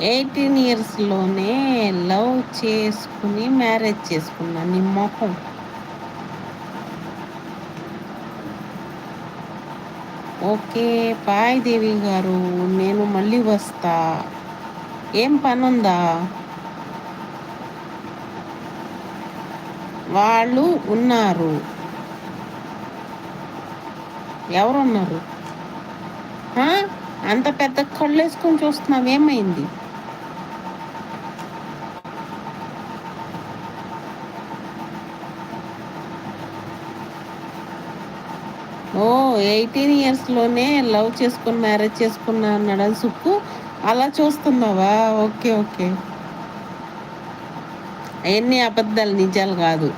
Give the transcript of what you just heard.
18 ఇయర్స్‌లోనే love చేసుకొని marriage చేసుకున్నా. నీ మొఖం. ఓకే. బాయ్ దేవి గారు. నేను మళ్ళీ వస్తా. ఏం పనుందా? వాళ్ళు ఉన్నారు. ఎవరున్నారు? ఆ! అంత పెద్ద కళ్ళేసుకొని చూస్తున్నావు ఏమైంది? ఓహ్! 18 ఇయర్స్‌లోనే లవ్ చేసుకొని మ్యారేజ్ చేసుకున్నా అన్నాడా సుక్కు. అలా చూస్తున్నావా? ఓకే. ఓకే. అయన్నీ అబద్ధాలు నిజాలు గాదు.